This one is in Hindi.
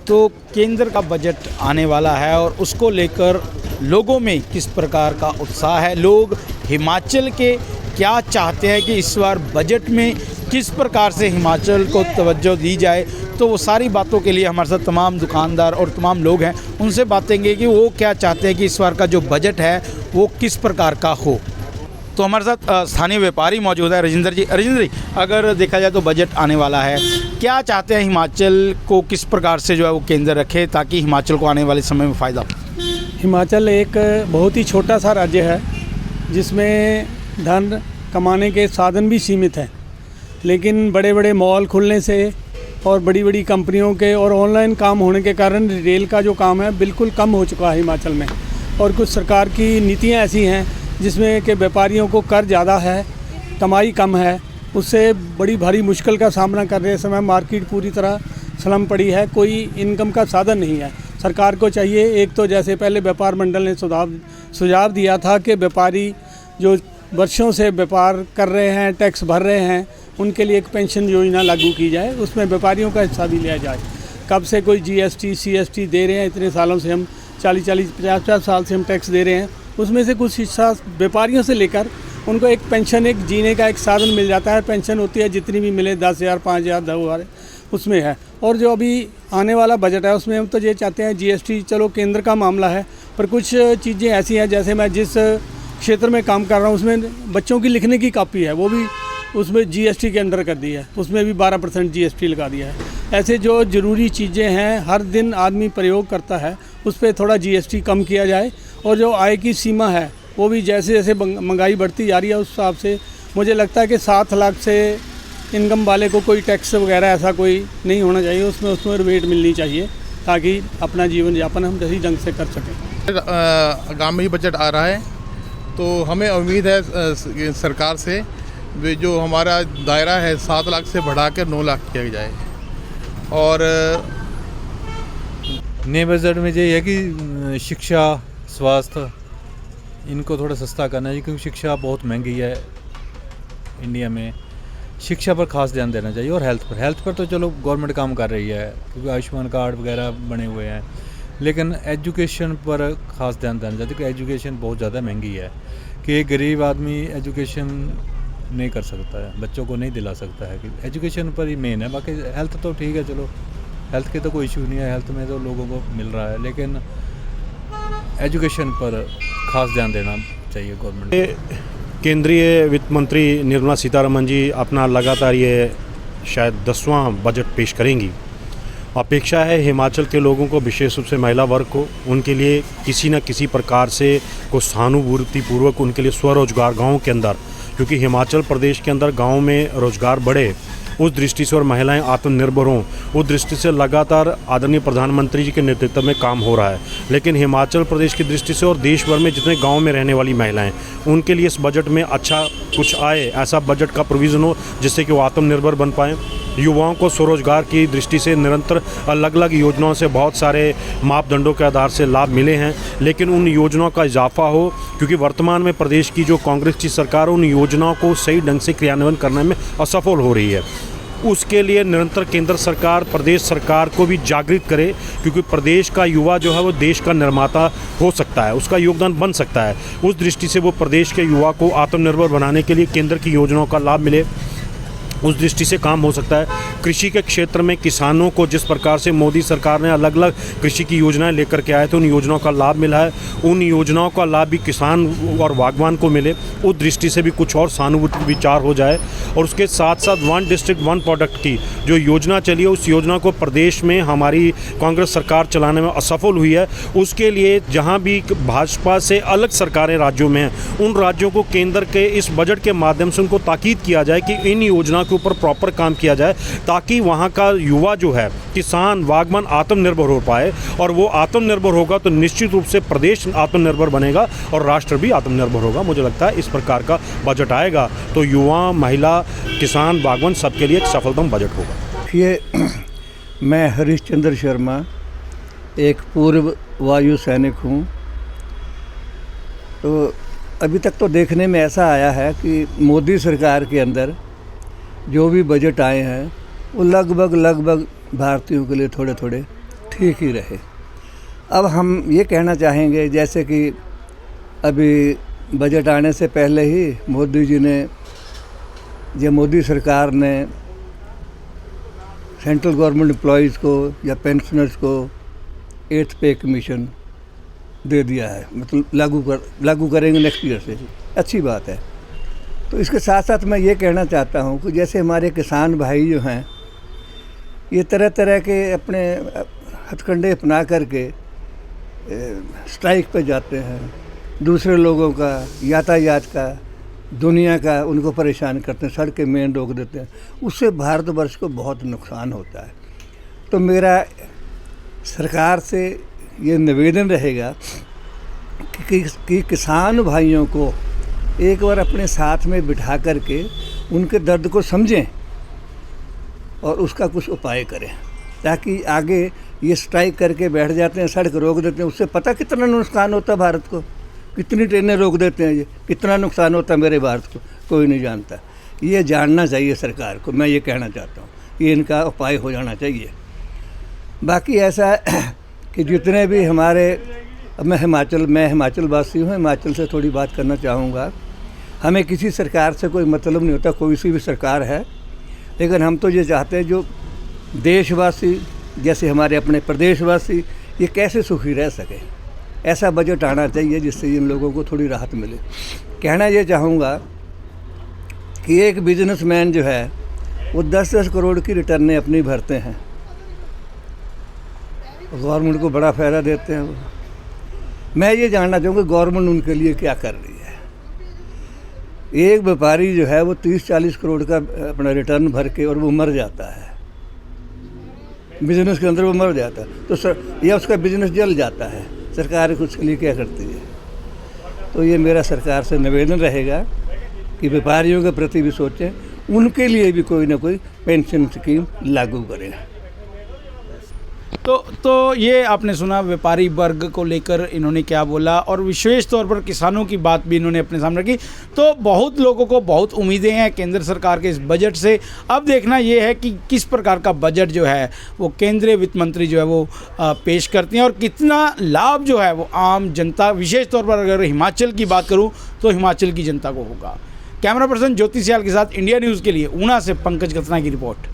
तो केंद्र का बजट आने वाला है और उसको लेकर लोगों में किस प्रकार का उत्साह है, लोग हिमाचल के क्या चाहते हैं कि इस बार बजट में किस प्रकार से हिमाचल को तवज्जो दी जाए, तो वो सारी बातों के लिए हमारे साथ तमाम दुकानदार और तमाम लोग हैं, उनसे बातेंगे कि वो क्या चाहते हैं कि इस बार का जो बजट है वो किस प्रकार का हो। तो हमारे साथ स्थानीय व्यापारी मौजूद है, राजेंद्र जी। राजेंद्र जी, अगर देखा जाए तो बजट आने वाला है, क्या चाहते हैं हिमाचल को किस प्रकार से जो है वो केंद्र रखे ताकि हिमाचल को आने वाले समय में फ़ायदा हो? हिमाचल एक बहुत ही छोटा सा राज्य है जिसमें धन कमाने के साधन भी सीमित हैं, लेकिन बड़े बड़े मॉल खुलने से और बड़ी बड़ी कंपनियों के और ऑनलाइन काम होने के कारण रिटेल का जो काम है बिल्कुल कम हो चुका है हिमाचल में। और कुछ सरकार की नीतियां ऐसी हैं जिसमें कि व्यापारियों को कर ज़्यादा है, कमाई कम है, उससे बड़ी भारी मुश्किल का सामना कर रहे समय मार्केट पूरी तरह स्लम पड़ी है, कोई इनकम का साधन नहीं है। सरकार को चाहिए, एक तो जैसे पहले व्यापार मंडल ने सुझाव दिया था कि व्यापारी जो वर्षों से व्यापार कर रहे हैं, टैक्स भर रहे हैं, उनके लिए एक पेंशन योजना लागू की जाए, उसमें व्यापारियों का हिस्सा भी लिया जाए। कब से कोई जीएसटी सीएसटी दे रहे हैं, इतने सालों से हम 40-40 50-50 साल से हम टैक्स दे रहे हैं, उसमें से कुछ हिस्सा व्यापारियों से लेकर उनको एक पेंशन, एक जीने का एक साधन मिल जाता है। पेंशन होती है जितनी भी मिले, 10,000 5,000 10,000 उसमें है। और जो अभी आने वाला बजट है उसमें हम तो ये चाहते हैं, जीएसटी चलो केंद्र का मामला है, पर कुछ चीज़ें ऐसी हैं, जैसे मैं जिस क्षेत्र में काम कर रहा हूँ उसमें बच्चों की लिखने की कापी है, वो भी उसमें जीएसटी के अंडर कर दी है, उसमें भी 12% जीएसटी लगा दिया है। ऐसे जो ज़रूरी चीज़ें हैं, हर दिन आदमी प्रयोग करता है, उस पर थोड़ा जीएसटी कम किया जाए। और जो आय की सीमा है वो भी जैसे जैसे महंगाई बढ़ती जा रही है उस हिसाब से मुझे लगता है कि 7 लाख से इनकम वाले को कोई टैक्स वगैरह ऐसा कोई नहीं होना चाहिए, उसमें रिबेट मिलनी चाहिए ताकि अपना जीवन यापन हम सही ढंग से कर सकें। आगामी बजट आ रहा है तो हमें उम्मीद है सरकार से जो हमारा दायरा है 7 लाख से बढ़ाकर 9 लाख किया जाए। और नए बजट में ये है कि शिक्षा, स्वास्थ्य, इनको थोड़ा सस्ता करना चाहिए क्योंकि शिक्षा बहुत महंगी है इंडिया में। शिक्षा पर खास ध्यान देना चाहिए और हेल्थ पर तो चलो गवर्नमेंट काम कर रही है क्योंकि आयुष्मान कार्ड वगैरह बने हुए हैं, लेकिन एजुकेशन पर खास ध्यान देना चाहिए क्योंकि एजुकेशन बहुत ज़्यादा महंगी है कि एक गरीब आदमी एजुकेशन नहीं कर सकता है, बच्चों को नहीं दिला सकता है कि एजुकेशन पर ही मेन है। बाकी हेल्थ तो ठीक है, चलो हेल्थ के तो कोई इशू नहीं है, हेल्थ में तो लोगों को मिल रहा है, लेकिन एजुकेशन पर खास ध्यान देना चाहिए गवर्नमेंट। केंद्रीय वित्त मंत्री निर्मला सीतारमण जी अपना लगातार ये शायद 10वां बजट पेश करेंगी। अपेक्षा है हिमाचल के लोगों को, विशेष रूप से महिला वर्ग को, उनके लिए किसी न किसी प्रकार से को सहानुभूतिपूर्वक उनके लिए स्वरोजगार गाँव के अंदर, क्योंकि हिमाचल प्रदेश के अंदर गाँव में रोजगार बढ़े उस दृष्टि से और महिलाएं आत्मनिर्भर हों उस दृष्टि से लगातार आदरणीय प्रधानमंत्री जी के नेतृत्व में काम हो रहा है। लेकिन हिमाचल प्रदेश की दृष्टि से और देश भर में जितने गांव में रहने वाली महिलाएं, उनके लिए इस बजट में अच्छा कुछ आए, ऐसा बजट का प्रोविज़न हो जिससे कि वो आत्मनिर्भर बन पाएँ। युवाओं को स्वरोजगार की दृष्टि से निरंतर अलग अलग योजनाओं से बहुत सारे मापदंडों के आधार से लाभ मिले हैं, लेकिन उन योजनाओं का इजाफा हो, क्योंकि वर्तमान में प्रदेश की जो कांग्रेस की सरकार उन योजनाओं को सही ढंग से क्रियान्वयन करने में असफल हो रही है। उसके लिए निरंतर केंद्र सरकार प्रदेश सरकार को भी जागृत करे, क्योंकि प्रदेश का युवा जो है वो देश का निर्माता हो सकता है, उसका योगदान बन सकता है। उस दृष्टि से वो प्रदेश के युवा को आत्मनिर्भर बनाने के लिए केंद्र की योजनाओं का लाभ मिले, उस दृष्टि से काम हो सकता है। कृषि के क्षेत्र में किसानों को जिस प्रकार से मोदी सरकार ने अलग अलग कृषि की योजनाएं लेकर के आए थे, उन योजनाओं का लाभ मिला है, उन योजनाओं का लाभ भी किसान और बागवान को मिले, उस दृष्टि से भी कुछ और सहानुभूति विचार हो जाए। और उसके साथ साथ 1 डिस्ट्रिक्ट 1 प्रोडक्ट की जो योजना चली है, उस योजना को प्रदेश में हमारी कांग्रेस सरकार चलाने में असफल हुई है। उसके लिए जहाँ भी भाजपा से अलग सरकारें राज्यों में हैं, उन राज्यों को केंद्र के इस बजट के माध्यम से उनको ताकीद किया जाए कि इन योजना के ऊपर प्रॉपर काम किया जाए, ताकि वहाँ का युवा जो है, किसान बागवान आत्मनिर्भर हो पाए। और वो आत्मनिर्भर होगा तो निश्चित रूप से प्रदेश आत्मनिर्भर बनेगा और राष्ट्र भी आत्मनिर्भर होगा। मुझे लगता है इस प्रकार का बजट आएगा तो युवा, महिला, किसान, बागवान सबके लिए एक सफलतम बजट होगा। ये मैं हरीशचंद्र शर्मा एक पूर्व वायु सैनिक हूँ। तो अभी तक तो देखने में ऐसा आया है कि मोदी सरकार के अंदर जो भी बजट आए हैं वो लगभग भारतीयों के लिए थोड़े थोड़े ठीक ही रहे। अब हम ये कहना चाहेंगे, जैसे कि अभी बजट आने से पहले ही मोदी जी ने, जब मोदी सरकार ने सेंट्रल गवर्नमेंट एम्प्लॉयज़ को या पेंशनर्स को 8th पे कमीशन दे दिया है, मतलब लागू करेंगे नेक्स्ट ईयर से, अच्छी बात है। तो इसके साथ साथ मैं ये कहना चाहता हूँ कि जैसे हमारे किसान भाई जो हैं, ये तरह तरह के अपने हथकंडे अपना करके स्ट्राइक पे जाते हैं, दूसरे लोगों का यातायात का, दुनिया का उनको परेशान करते हैं, सड़कें मेन रोक देते हैं, उससे भारतवर्ष को बहुत नुकसान होता है। तो मेरा सरकार से ये निवेदन रहेगा कि किसान भाइयों को एक बार अपने साथ में बिठा करके उनके दर्द को समझें और उसका कुछ उपाय करें, ताकि आगे ये स्ट्राइक करके बैठ जाते हैं, सड़क रोक देते हैं, उससे पता कितना नुकसान होता है भारत को, कितनी ट्रेनें रोक देते हैं, ये कितना नुकसान होता है मेरे भारत को, कोई नहीं जानता। ये जानना चाहिए सरकार को, मैं ये कहना चाहता हूँ, ये इनका उपाय हो जाना चाहिए। बाकी ऐसा कि जितने भी हमारे, अब मैं हिमाचल वासी हूँ, हिमाचल से थोड़ी बात करना चाहूँगा। हमें किसी सरकार से कोई मतलब नहीं होता, कोई सी भी सरकार है, लेकिन हम तो ये चाहते हैं जो देशवासी, जैसे हमारे अपने प्रदेशवासी, ये कैसे सुखी रह सके, ऐसा बजट आना चाहिए जिससे इन लोगों को थोड़ी राहत मिले। कहना ये चाहूँगा कि एक बिजनेसमैन जो है वो 10-10 करोड़ की रिटर्नें अपनी भरते हैं, गवर्नमेंट को बड़ा फ़ायदा देते हैं वो। मैं ये जानना चाहूँगा गवर्नमेंट उनके लिए क्या कर रही है। एक व्यापारी जो है वो 30-40 करोड़ का अपना रिटर्न भर के और वो मर जाता है, बिजनेस के अंदर वो मर जाता है, तो या उसका बिजनेस जल जाता है, सरकार उसके लिए क्या करती है। तो ये मेरा सरकार से निवेदन रहेगा कि व्यापारियों के प्रति भी सोचें, उनके लिए भी कोई ना कोई पेंशन स्कीम लागू करें। तो ये आपने सुना व्यापारी वर्ग को लेकर इन्होंने क्या बोला, और विशेष तौर पर किसानों की बात भी इन्होंने अपने सामने रखी। तो बहुत लोगों को बहुत उम्मीदें हैं केंद्र सरकार के इस बजट से। अब देखना ये है कि किस प्रकार का बजट जो है वो केंद्रीय वित्त मंत्री जो है वो पेश करती हैं, और कितना लाभ जो है वो आम जनता, विशेष तौर पर अगर हिमाचल की बात करूँ तो हिमाचल की जनता को होगा। कैमरा पर्सन ज्योति सियाल के साथ इंडिया न्यूज़ के लिए ऊना से पंकज गतना की रिपोर्ट।